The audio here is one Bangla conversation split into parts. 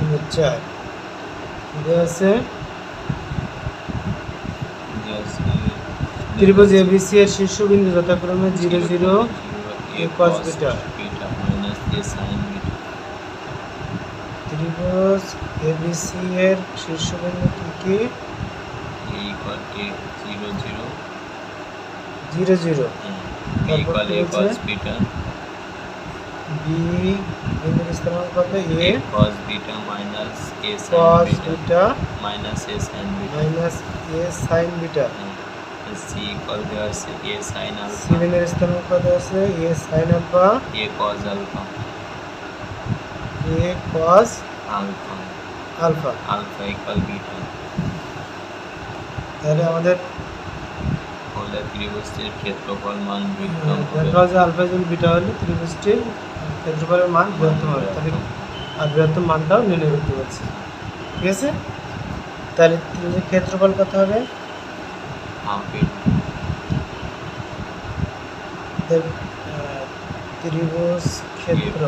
4 দেওয়া আছে ত্রিভুজ ABC এর শীর্ষবিন্দু যথাক্রমে 0 0 a cos beta minus a sin beta. ত্রিভুজ ABC এর শীর্ষবিন্দু কি a equal to 0 0 0 0 b equal a cos beta b বিন্দুর স্থানাঙ্ক কত a cos beta minus a cos sin beta minus a sin beta minus a sin beta c equal to আছে a sin c alpha বিন্দুর স্থানাঙ্ক কত আছে a sin alpha a cos alpha a cos alpha alpha alpha equal beta। তাহলে আমাদের হলে ত্রিভুজটির ক্ষেত্রফল মান দেখা যায় আলফা যোগ বিটা হলে ত্রিভুজটির ক্ষেত্রফলের মান বৃহত্তম হবে, তাহলে আর বৃহত্তম মানটাও নির্ণয় করতে পারছি। ঠিক আছে, তাহলে ত্রিভুজের ক্ষেত্রফল কত হবে? ত্রিভুজ ক্ষেত্র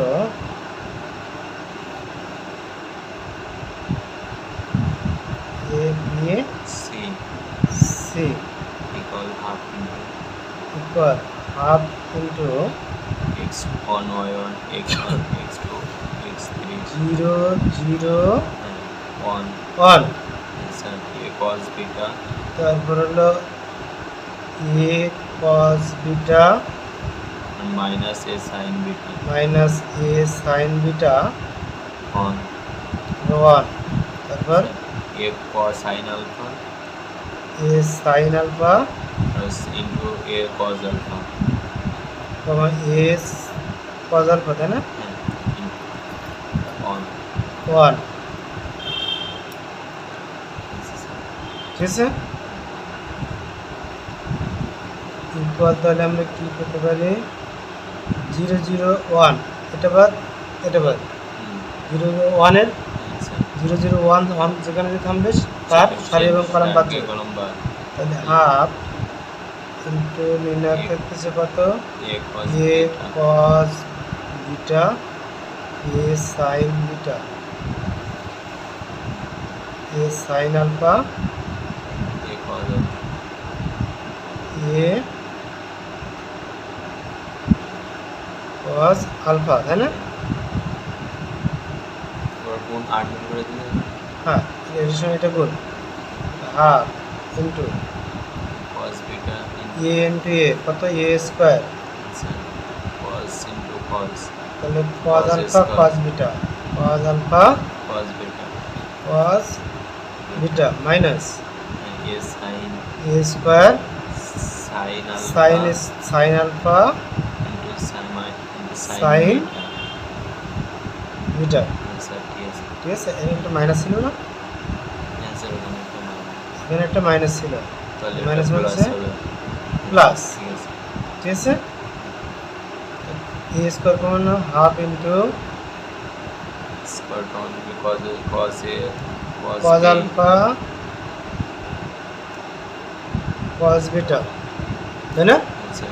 A B C equal half equal half into x1 y1 x1 x2 x3 0 0 1 1 a cos beta তারপর হলো a cos beta minus a sin beta minus a sin beta 1 1 তারপর a cos sin alpha a sin alpha plus into a cos alpha comma a cos alpha, তাই না? 1 ঠিক আছে, ইকুয়াল তাহলে আমরা কি করতে পারি 0 0 1 এটা বাদ 0 0 1 এর 0 0 1 1 যেখানে যে থামবে তার সারি এবং কলাম বাদ যাবে, তাহলে হাফ ইন্টু নির্ণয় করতেছে কত a cos beta a sin beta a sin alpha a cos alpha, তাই না? হ্যাঁ, এর সঙ্গে এটা গুণ half into cos beta a into a কত a square, cos into cos তাহলে cos alpha cos beta cos alpha cos beta cos beta minus a sin a square sin alpha sin alpha into sin beta beta answer yes ঠিক আছে, এর একটা মাইনাস ছিল না, answer এখানে একটা মাইনাস ছিল, তাহলে মাইনাস প্লাস হচ্ছে হবে প্লাস, ঠিক আছে ঠিক আছে, a স্কোয়ার কমানো half into square down because cos a cos alpha cos beta, তাই না? answer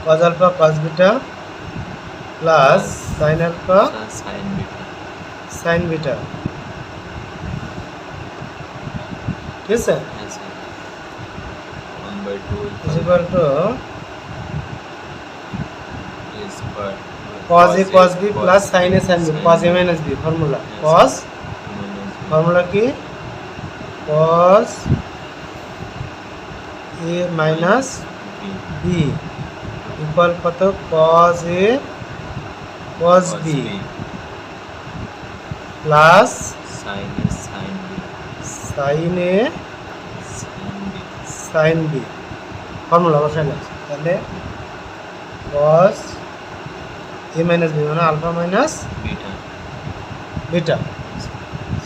cos alpha cos beta plus sin alpha sin beta sin beta, ঠিক আছে, answer 1/2 is equal to a square cos a cos b plus sin a sin b cos a minus b formula cos formula কি cos a minus b equal কত cos a cos b plus sin a sin b sin a sin b sin b formula বসানো আছে, তাহলে cos a minus b মানে আলফা মাইনাস beta বিটা,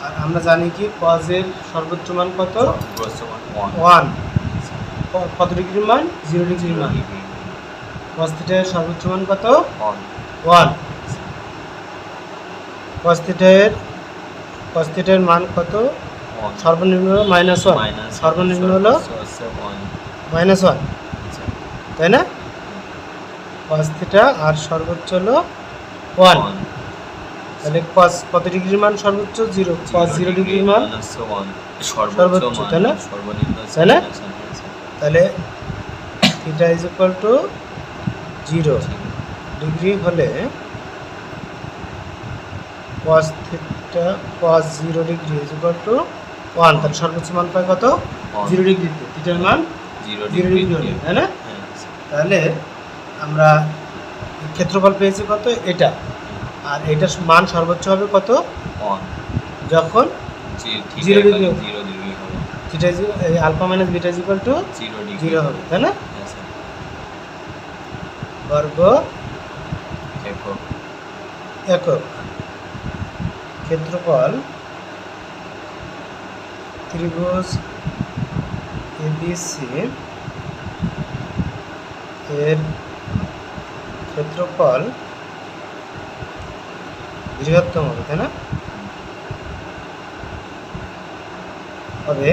আর আমরা জানি কি cos এর সর্বোচ্চ মান কত বর্তমান 1 কত ডিগ্রির মান 0 ডিগ্রির মান, cos থিটা এর সর্বোচ্চ মান কত 1 cos থিটা এর মান কত সর্বনিম্ন হলো -1 সর্বনিম্ন হলো -1 তাই না, cos থিটা আর সর্বোচ্চ হলো 1 তাহলে cos কত ডিগ্রির মান সর্বোচ্চ 0, cos 0 ডিগ্রির মান সর্বোচ্চ, তাই না? সর্বনিম্ন তাই না? হ্যাঁ, স্যার। তাহলে theta is equal to 0 degree হলে cos theta cos 0 degree is equal two 1, তাহলে সর্বোচ্চ মান পাই কত? 0 ডিগ্রিতে থিটার মান 0 0 ডিগ্রি ডিগ্রি হলে, তাই না? হ্যাঁ, স্যার। তাহলে আমরা ক্ষেত্রফল পেয়েছি কত? এটা, আর এটার মান সর্বোচ্চ হবে কত? 1 যখন ঠিক 0 ডিগ্রি 0 ডিগ্রি হবে theta is alpha minus beta is equal to 0 degree 0 হবে, তাই না? হ্যাঁ, স্যার। বর্গ একক একক ক্ষেত্রফল ত্রিভুজ এবিসি এর ক্ষেত্রফল বৃহত্তম হবে, তাই না? হবে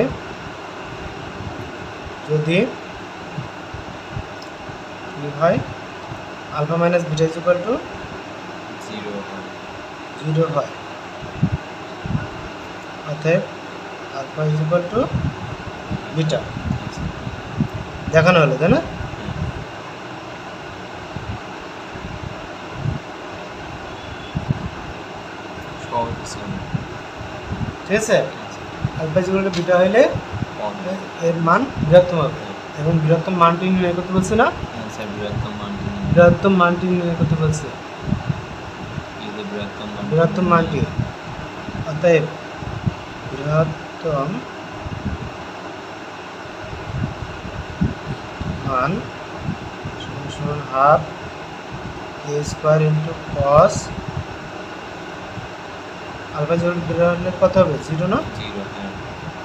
যদি কি হয় alpha minus beta is equal to 0 হয় 0 হয়, অতএব alpha is equal to beta হ্যাঁ, স্যার। দেখানো হলো, তাই না? সহজ স্যার। ঠিক আছে, alpha is equal to beta হলে এর মান বৃহত্তম হবে, এবং বৃহত্তম মানটি নির্ণয় করতে বলছে না? হ্যাঁ, স্যার। বৃহত্তম মানটি বৃহত্তম মানটি নির্ণয় করতে বলছে, এই যে বৃহত্তম মানটি, অতএব বৃহত্তম মান সমান সমান half A square into cos alpha is equal to beta হলে কত হবে? 0 না? 0 হ্যাঁ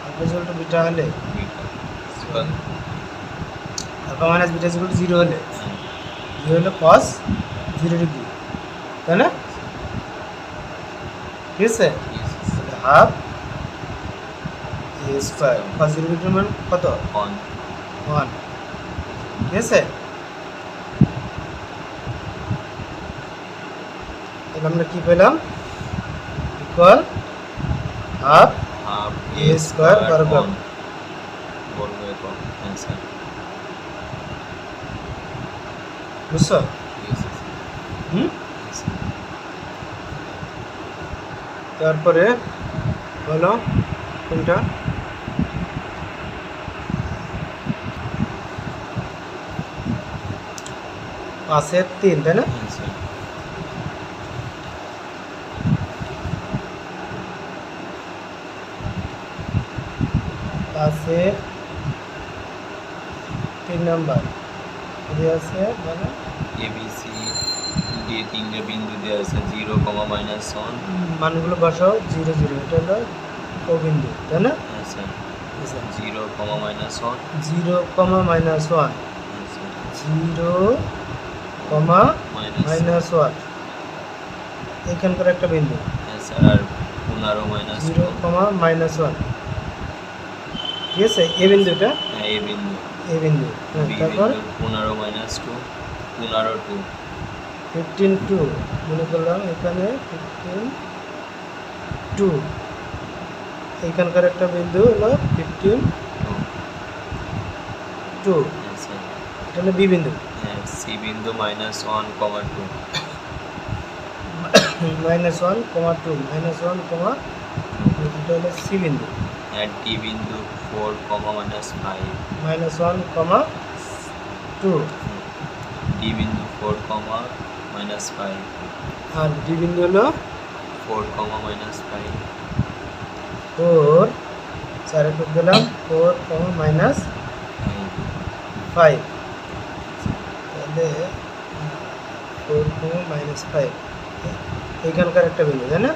alpha is equal to beta হলে beta square alpha minus beta is equal to 0 হলে হ্যাঁ 0 হলে কস 0 ডিগ্রি, তাই না? ঠিক আছে, ঠিক আছে স্যার। তাহলে হাফ এ স্কোয়ার কস 0 ডিগ্রির মান কত? 1 1, ঠিক আছে? তাহলে আমরা কি পেলাম? ইকুয়াল হাফ হাফ এ স্কয়ার বর্গ। বর্গ একক হ্যাঁ স্যার। বুঝছো? ঠিক আছে স্যার। হুম, হ্যাঁ, স্যার। তারপরে বলো কোনটা? পাশের 3, তাই না? হ্যাঁ, স্যার। পাশের 3 নাম্বার কি আছে বলো? এবিসি দিয়ে তিনটে বিন্দু দেওয়া আছে 0, -1 মানগুলো বসাও 0 0, এটা হলো ও বিন্দু, তাই না? হ্যাঁ স্যার। আচ্ছা, 0, -1 0, মাইনাস 1, হ্যাঁ স্যার। 0, মাইনাস মাইনাস 1, এখানকার একটা বিন্দু হ্যাঁ স্যার। আর 15 0, মাইনাস 1, ঠিক আছে? এ বিন্দুটা হ্যাঁ এই বিন্দু এ বিন্দু, হ্যাঁ, বি তারপর বিন্দু 15 -2 15 2 15 2 মনে করলাম এখানে 15 2, এইখানকার একটা বিন্দু হলো 15 2, হ্যাঁ স্যার। এটা হলো বি বিন্দু, হ্যাঁ সি বিন্দু -1, 2 মাইনাস 1, 2, মাইনাস 1, এটা হলো সি বিন্দু, হ্যাঁ ডি বিন্দু 4, -5 মাইনাস 1, 2, ডি বিন্দু 4, -5 আর ডি বিন্দু হলো 4, -5 4, চারে টুক দিলাম 4, মাইনাস 5, তাহলে 4, মাইনাস 5 এইখানকার একটা বিন্দু, তাই না?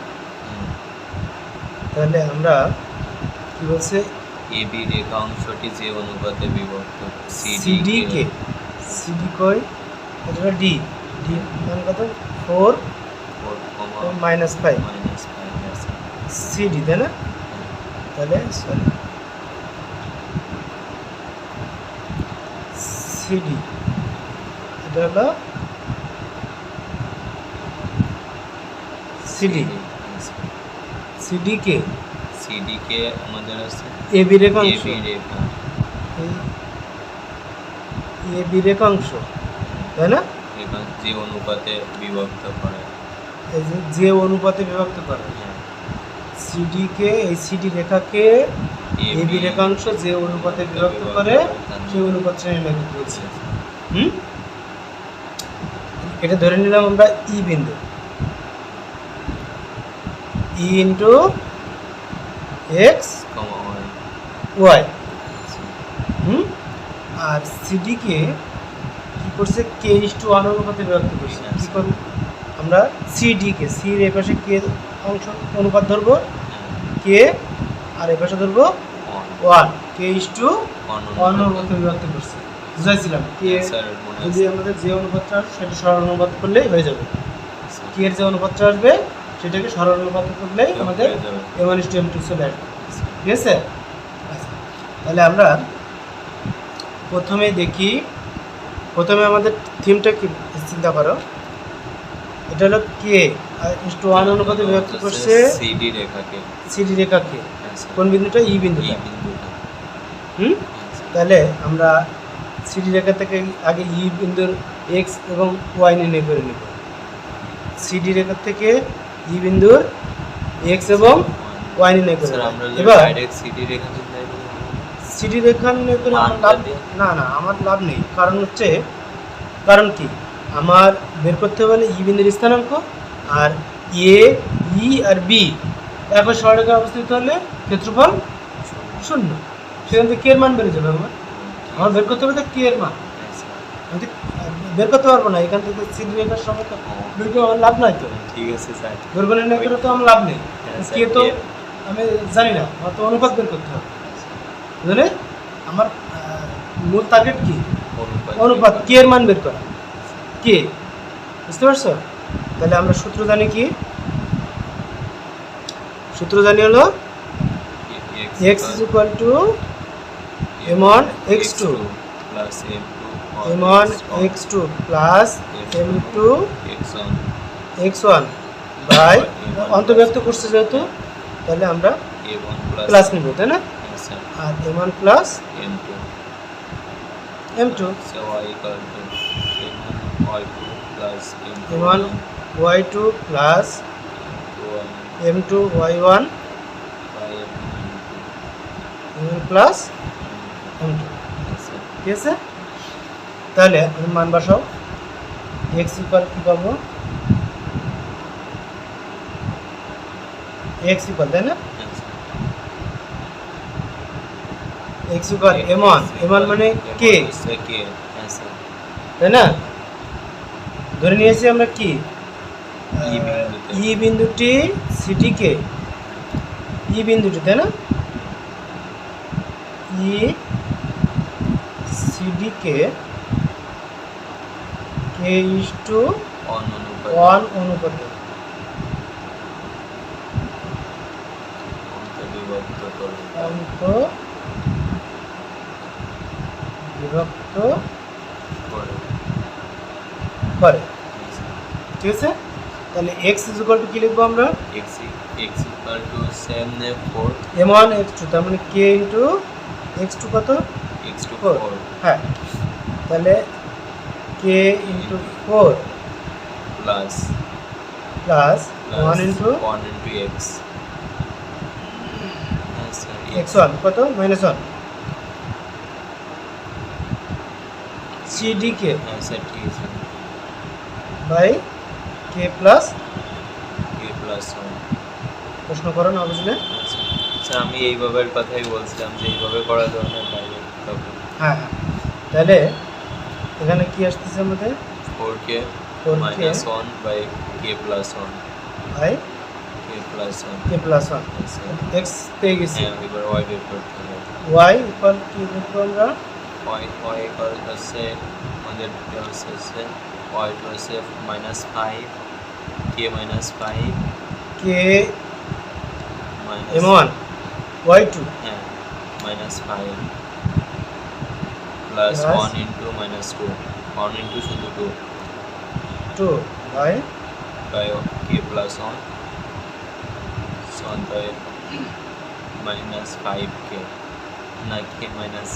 তাহলে আমরা কি বলছে? এবি রেখা অংশটি যে অনুপাতে বিভক্ত সিডি কে সিডি কই? এটা হলো ডি, ডি মান কত? 4, 4, মাইনাস 5 -5 সিডি, তাই না? তাহলে সরি সিডি এটা হলো সিডি সিডি কে সিডি কে আমাদের আছে এবি রেখাংশ এবি রেখা, এবি রেখাংশ, তাই না? এবং যে অনুপাতে বিভক্ত করে। এই যে অনুপাতে বিভক্ত করে, সিডি কে, এই সিডি রেখাকে এবি রেখাংশ যে অনুপাতে বিভক্ত করে সেই অনুপাত নির্ণয় করতে বলছি। এটা ধরে নিলাম আমরা ই বিন্দু, ই ইন্টু এক্স ওয়াই। আর সিডি কে কি করছে, কে ইস টু ওয়ান অনুপাতে বিভক্ত করছে। কি করব আমরা, সিডি কে, সি এর পাশে কে অংশ অনুপাত ধরবো কে, আর এই পাশে ধরবো one, K is to one অনুপাতে বিভক্ত করছে। বুঝাইছিলাম কে যদি আমাদের যে অনুপাতটা আসবে সেটা সরল অনুপাত করলেই হয়ে যাবে। কে এর যে অনুপাতটা আসবে সেটাকে সরল অনুপাত করলেই আমাদের m1 is to m2 চলে আসবে। ঠিক আছে? তাহলে আমরা প্রথমে দেখি, প্রথমে আমাদের থিমটা কি চিন্তা করো। এটা হলো কে ইস টু ওয়ান অনুপাতে বিভক্ত করছে সিডি রেখাকে, সিডি রেখাকে। কোন বিন্দুটা? ই বিন্দুটা। তাহলে আমরা সিডি রেখা থেকে আগে ই বিন্দুর এক্স এবং ওয়াই নির্ণয় করে নেব। সিডি রেখা থেকে ই বিন্দুর এক্স এবং ওয়াই নির্ণয় করে। এবার সিডি রেখা নির্ণয় করব, সিডি রেখা নির্ণয় করে আমার লাভ না, না আমার লাভ নেই। কারণ হচ্ছে, কারণ কি, আমার বের করতে হবে ই বিন্দুর স্থানাঙ্ক, আর এ, ই আর বি একই সরলরেখায় অবস্থিত হলে ক্ষেত্রফল শূন্য। সেখান থেকে কে এর মান বেড়ে যাবে। আমার বের করতে হবে কে এর মান, আমি বের করতে পারবো না এখান থেকে সিডি রেখার সঙ্গে তো বের করে আমার লাভ নাই। তো ঠিক আছে স্যার, বের করে নির্ণয় করে তো আমার লাভ নেই। কে তো আমি জানি না, আমার তো অনুপাত বের করতে হবে। বুঝলে, আমার মূল টার্গেট কি? অনুপাত, কে এর মান বের করা। কে, বুঝতে পারছো? তাহলে আমরা সূত্র জানি কি? সূত্র জানি হলো x is equal to m1 x2 plus m1 x2 plus m2 x1 by অন্তর্ভুক্ত করছে যেহেতু, তাহলে আমরা প্লাস নিব, তাই না? আর m1 plus m2 so y equal to y2 plus m1 y2 plus m2 y1 m1 plus m2। ঠিক আছে? তাহলে আমি মান বসাও। x ইকুয়াল কি পাবো? x ইকুয়াল, তাই না? x ইকুয়াল m1, m1 মানে কে, তাই না? ধরে নিয়েছি আমরা কি, ই বিন্দুটি সিডি কে, ই বিন্দুটি, তাই না? ই CD K K is to one অনুপাতে বিভক্ত করে। ঠিক আছে? তাহলে x ইজ ইকুয়াল টু কি লিখবো আমরা? x ইকুয়াল টু সেম নে 4 m1 x2, তার মানে k ইনটু x2 কত? x2 4। 4 হ্যাঁ, তাহলে k into 4 plus 1 into x x1 কত? -1 cd k স্যার ঠিক আছে by k plus k plus 1। প্রশ্ন করো না বুঝলে? স্যার আমি এইভাবে কথাই বলছিলাম যে এইভাবে করা দরকার ডাইরেক্ট তখন। হ্যাঁ হ্যাঁ, তাহলে এখানে কি আসতেছে আমাদের? 4k minus 1 by k plus 1 by k plus 1 k plus 1 x পেয়ে গেছি। হ্যাঁ, এবার y বের করতে হবে। y ইকুয়াল কি লিখবো আমরা? y ইকুয়াল হচ্ছে আমাদের হচ্ছে y হচ্ছে -5 k -5 k minus m1 y2 হ্যাঁ -5 plus Plus 1 into -2 1 into শুধু 2 2 বাই by k plus 1 1 তাহলে মাইনাস 5k না k মাইনাস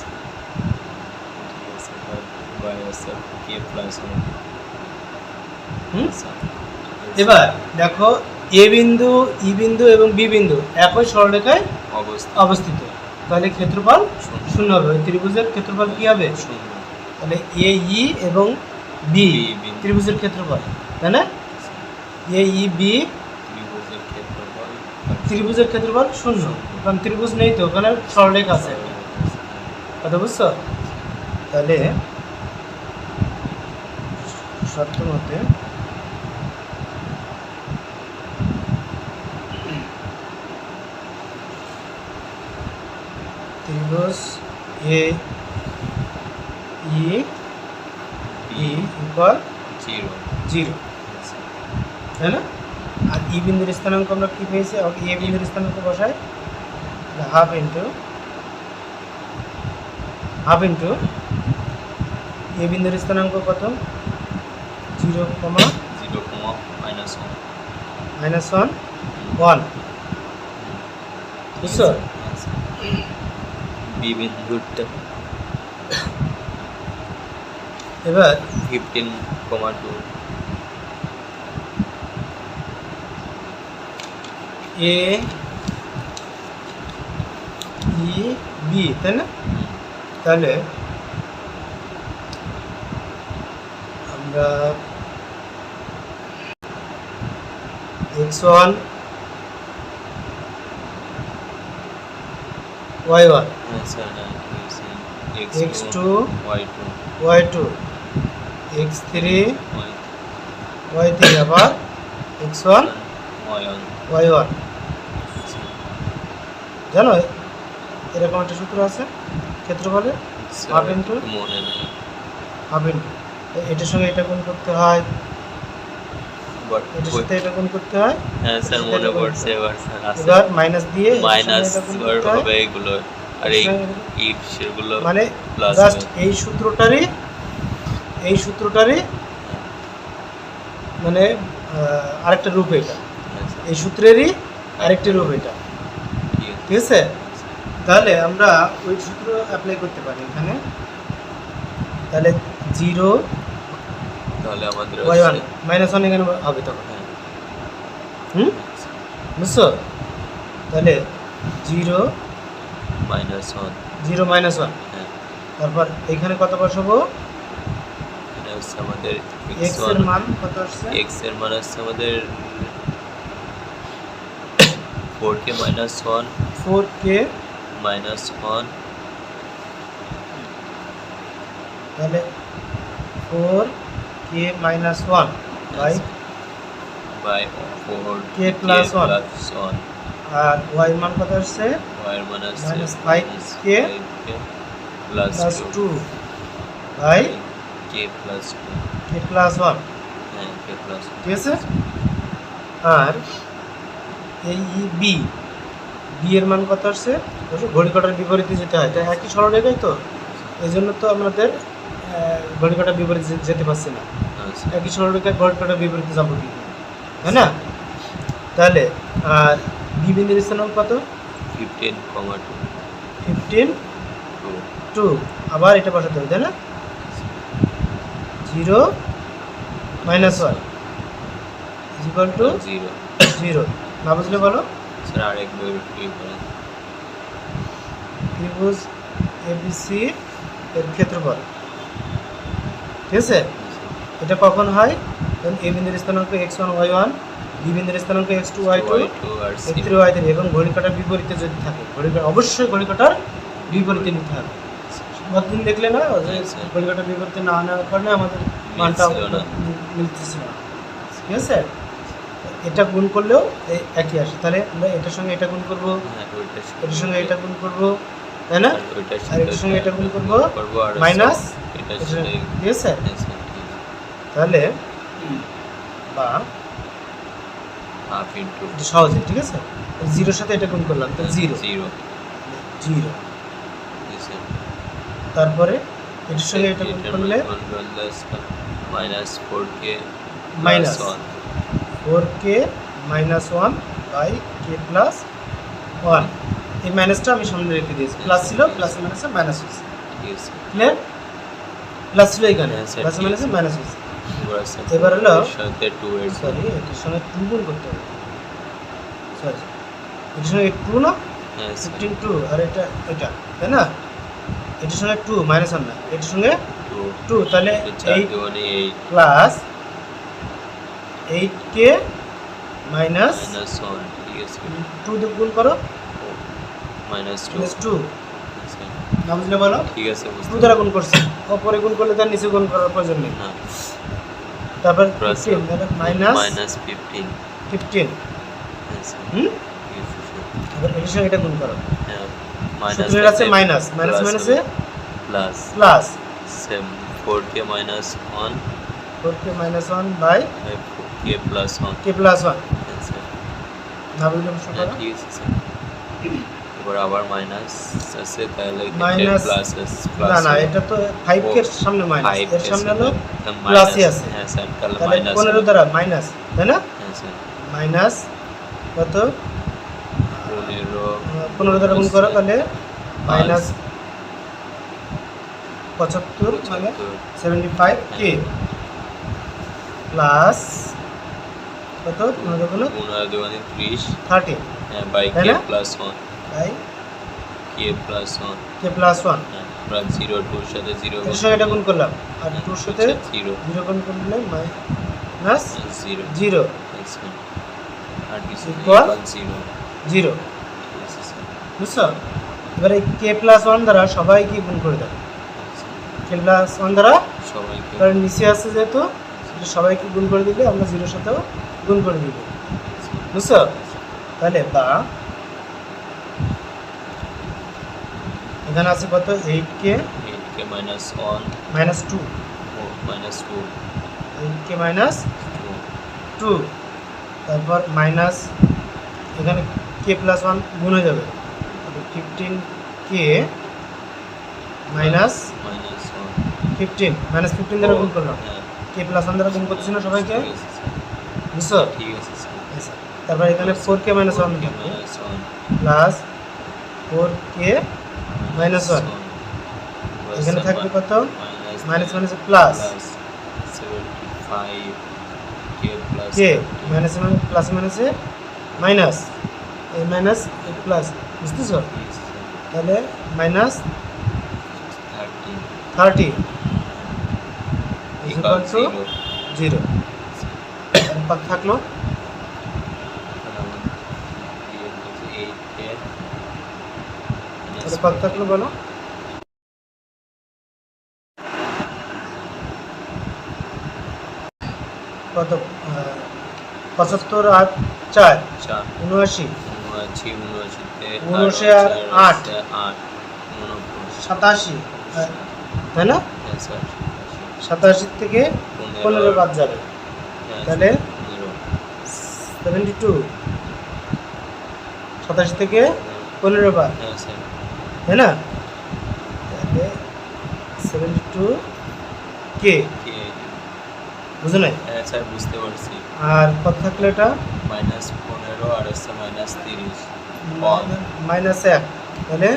ঠিক আছে y আছে k প্লাস 1 হুম? এবার দেখো এ বিন্দু ই বিন্দু এবং বি বিন্দু একই সরলরেখায় অবস্থা অবস্থিত, তাহলে ক্ষেত্রফল শূন্য। শূন্য হবে। ওই ত্রিভুজের ক্ষেত্রফল কি হবে? শূন্য তাহলে এ ই এবং বি বি বিন্দু। ত্রিভুজের ক্ষেত্রফল, তাই না? এ ই বি ত্রিভুজের ক্ষেত্রফল ত্রিভুজের ক্ষেত্রফল শূন্য, কারণ ত্রিভুজ নেই তো, ওখানে সরলরেখা আছে। কথা বুঝছো? তাহলে শর্ত মতে ত্রিভুজ এ ই বি ইকুয়াল 0 জিরো, তাই না? আর ই বিন্দুর স্থানাঙ্ক আমরা কি পেয়েছি? এ বিন্দুর স্থানাঙ্ক বসাই হাফ ইন্টু এ বিন্দুর স্থানাঙ্ক কত? 0, মাইনাস 1 মাইনাস 1 বুঝছো? বি বিন্দুটা এবার 15,2 এ ই বি, তাই না? তাহলে আমরা x1 y1 আচ্ছা না x2 y2 y2 x3 y y3 আবার x1 y1 y1। জানো এরকম একটা সূত্র আছে ক্ষেত্রফলের, হাফ ইন্টু মনে নেই হাফ ইন্টু এটার সঙ্গে এটা গুণ করতে হয়, বাট এটার সাথে এটা গুণ করতে হয়, হ্যাঁ স্যার মনে পড়ছে এবার স্যার আছে এবার মাইনাস দিয়ে এটার সঙ্গে মাইনাস এটা গুণ করতে হয়। হবে এগুলো আর এই ইফ সেগুলো মানে প্লাস জাস্ট এই সূত্রটারই মানে আরেকটা রূপ এটা, এই সূত্রেরই আরেকটি রূপ এটা, ঠিক আছে? তাহলে আমরা ওই সূত্র অ্যাপ্লাই করতে পারি এখানে। তাহলে 0 তাহলে আমাদের y1 মাইনাস 1 এখানে হবে তখন, হুম, বুঝছো? তাহলে 0 মাইনাস 1 মাইনাস 1, হ্যাঁ তারপর এখানে কত বসাবো? এটা হচ্ছে আমাদের x এর মান কত আসছে? x এর মান হচ্ছে আমাদের 4k minus 1 4k minus 1 তাহলে 4k minus 1 by by 4k K plus 1 1 আর y মান কত আসছে? y এর মান হচ্ছে Minus 5k plus plus 2 2 by k plus 2 k plus 1, হ্যাঁ k plus 2 ঠিক আছে? আর এই বি এর মান কত আসছে? ঘড়ি কাঁটার বিপরীতে যেতে হয়, তাই একই সরলরেখায় তো, এই জন্য তো আমাদের ঘড়ি কাঁটার বিপরীতে যেতে পারছি না। আচ্ছা একই সরলরেখায় ঘড়ি কাঁটার বিপরীতে যাবো কি, তাই না? তাহলে আর বি বিন্দুর স্থানাঙ্ক কত? 15,2 2 আবার এটা বসাতে হবে, তাই না? 0 মাইনাস 1 ইকুয়াল টু 0 0। না বুঝলে বলো। স্যার আরেকবার রিপিট করেন ত্রিভুজ এবিসি এর ক্ষেত্রফল, ঠিক আছে? এটা কখন হয়? যখন এ বিন্দুর স্থানাঙ্ক x1 y1, বি বিন্দুর স্থানাঙ্ক x2 y2, আর x3 y3 এবং ঘড়ি কাঁটার বিপরীতে যদি থাকে, অবশ্যই ঘড়ি কাঁটার বিপরীতে নিতে হবে। কতদিন দেখলে না যে ঘড়ি কাঁটার বিপরীতে না আনার কারণে আমাদের মানটা মিলতেছে না, ঠিক আছে? এটা গুণ করলেও একই আসে, তাহলে আমরা এটার সঙ্গে এটা গুণ করবো, এটার সঙ্গে এটা গুণ করবো, তাই না? আর এটার সঙ্গে এটা গুণ করবো মাইনাস, ঠিক আছে? তাহলে বা হাফ ইন্টু এটা সহজে, ঠিক আছে? জিরোর সাথে এটা গুণ করলাম, তো জিরো 0 তারপরে এটার সঙ্গে এটা গুণ করলে minus 4k minus 4k -1 by K plus 1। এই মাইনাসটা আমি সামনে রেখে দিয়েছি, প্লাস ছিল, প্লাস মাইনাসে মাইনাস হয়েছে, ঠিক আছে ক্লিয়ার? প্লাস ছিল এখানে, হ্যাঁ, স্যার, প্লাস ঠিক মাইনাসে আছে। মাইনাস হয়েছে। এবার এবার হলো সাথে 2 এর সরি, এটার সঙ্গে 2 গুণ করতে হবে, সরি এটার সঙ্গে 2 না, হ্যাঁ স্যার 15 2, আর এটা তাই না? এটার সঙ্গে 2 মাইনাস 1 না, এটার সঙ্গে 2, তাহলে 4 8 দুগুণে 8 প্লাস 8কে মাইনাস মাইনাস 1, ঠিক আছে 2 দিয়ে গুণ করো, মাইনাস 2 প্লাস 2, আচ্ছা না বুঝলে বলো? ঠিক আছে 2 বুঝতে দ্বারা গুণ করছি, ওপরে গুণ করলে তার নিচে গুণ করার প্রয়োজন নেই। না তারপর Plus 15 তাহলে মাইনাস মাইনাস 15 15, হ্যাঁ স্যার হুম? ঠিক আছে স্যার এবার এর সঙ্গে এটা গুণ করো, হ্যাঁ মাইনাস সূত্রের আছে মাইনাস, মাইনাস মাইনাসে plus plus, same 4k minus 1 4কে minus 1 by k plus 1 K plus 1, হ্যাঁ স্যার না বুঝলে প্রশ্ন হ্যাঁ করো। ঠিক আছে স্যার এবার আবার মাইনাস আছে তাহলে Minus- প্লাস না না, এটা তো 5 কে সামনে মাইনাস, এর সামনে হলো প্লাসই আছে, হ্যাঁ স্যার তাহলে তাহলে মাইনাস 15 দ্বারা মাইনাস, তাই না? হ্যাঁ স্যার মাইনাস কত, 15 15 দ্বারা গুণ করো, তাহলে মাইনাস 75 মানে 75 কে প্লাস কত, 15 গুণ 15 দুগুণে 30 30 হ্যাঁ বাই তাই k না? plus 1 by k plus 1 K plus 1, হ্যাঁ প্লাস 0 2 সাথে 0 এর সঙ্গে এটা গুণ করলাম, আর 2 এর সাথে 0 0 গুণ করলে মাইনাস 0 0 আচ্ছা আর কিছু Equal? 0 0, ঠিক আছে স্যার বুঝছো? এবারে কে প্লাস 1 দ্বারা সবাইকে গুণ করে দাও, আচ্ছা, কে প্লাস 1 দ্বারা, সবাইকে কারণ নিচে আছে যেহেতু এটা সবাইকে গুণ করে দিলে আমরা 0 সাথেও গুণ করে দিব, বুঝছো? তাহলে বা এখানে আছে কত, 8কে 8k minus 1 মাইনাস 2, minus 2 8কে মাইনাস 2 2, তারপর মাইনাস এখানে কে প্লাস 1 গুণ হয়ে যাবে, 15কে মাইনাস minus 15, মাইনাস 15 1 দ্বারা গুণ করলাম, হ্যাঁ কে প্লাস 1 দ্বারা গুণ করতেছি না সবাইকে, ঠিক আছে স্যার বুঝছো? ঠিক আছে স্যার আচ্ছা, তারপর এখানে 4কে মাইনাস 1 4k minus 1 প্লাস 4কে মাইনাস 1, এখানে থাকবে কত, minus minus plus 75 k plus k minus plus মাইনাসে মাইনাস, এই মাইনাস এই প্লাস, বুঝতেছো? তাহলে মাইনাস 30 ইকুয়াল টু 0, পাক থাকলো, তাহলে পাক থাকলো বলো, কত, 75 আর 4 79, 79 আর 8 87, তাই না? 87 থেকে 15 বাদ যাবে, তাহলে 72, 87 থেকে 15 বাদ, তাই না? তাহলে 72 কে, বুঝো নাই? হ্যাঁ স্যার বুঝতে পারছি আর কত থাকলো এটা, মাইনাস 15 আর হচ্ছে মাইনাস 30 মাইনাস 1, তাহলে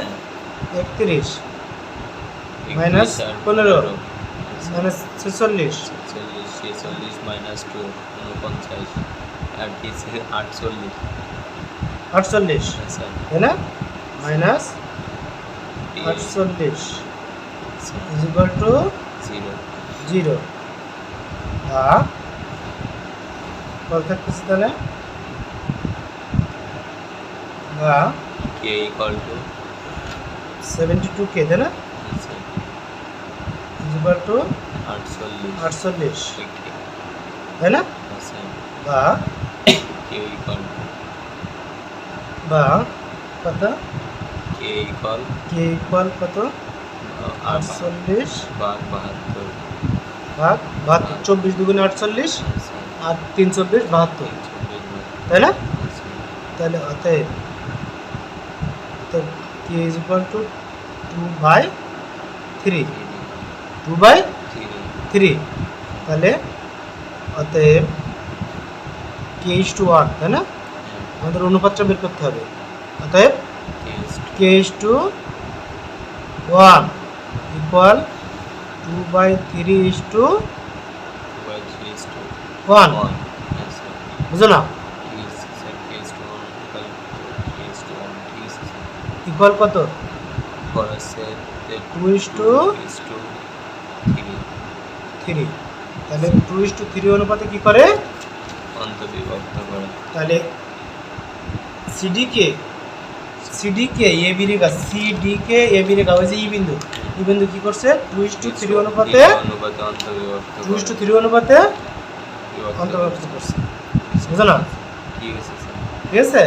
31 মাইনাস 15 মাইনাস 46, 46 মাইনাস 2 49 আর কি 48 48, স্যার তাই না? মাইনাস 48 ইজ ইকুয়াল টু 0, বা কত থাকতেছে তাহলে, বা কে ইকুয়াল টু 72 কে, তাই না? ইজ ইকুয়াল টু 48 48, তাই না? বা কে ইকুয়াল বা কত, কে ইকুয়াল কে ইকুয়াল কত, 48 ভাগ 72 ভাগ 72, 24 দুগুণে 48 আর 3 24 72, তাই না? তাহলে অতএব কে ইজ ইকুয়াল টু 2/3, 2/3, তাহলে অতএব k/1, তাই না? আমাদের অনুপাতটা বের করতে হবে। অতএব k/1 ইকুয়াল 2/3:1, বুঝো না? ইকুয়াল কত? 2:3। তাহলে 2:3 অনুপাতে কি করে? অন্তর্বিভক্ত করে। তাহলে সিডিকে এবি রেখা, সিডিকে এবি রেখা ওই যে ই বিন্দু কি করছে? 2:3 অনুপাতে অন্তর্বিভক্ত 2:3 অনুপাতে অন্তর্ভুক্ত করছে, বুঝো না? ঠিক আছে স্যার। ঠিক আছে।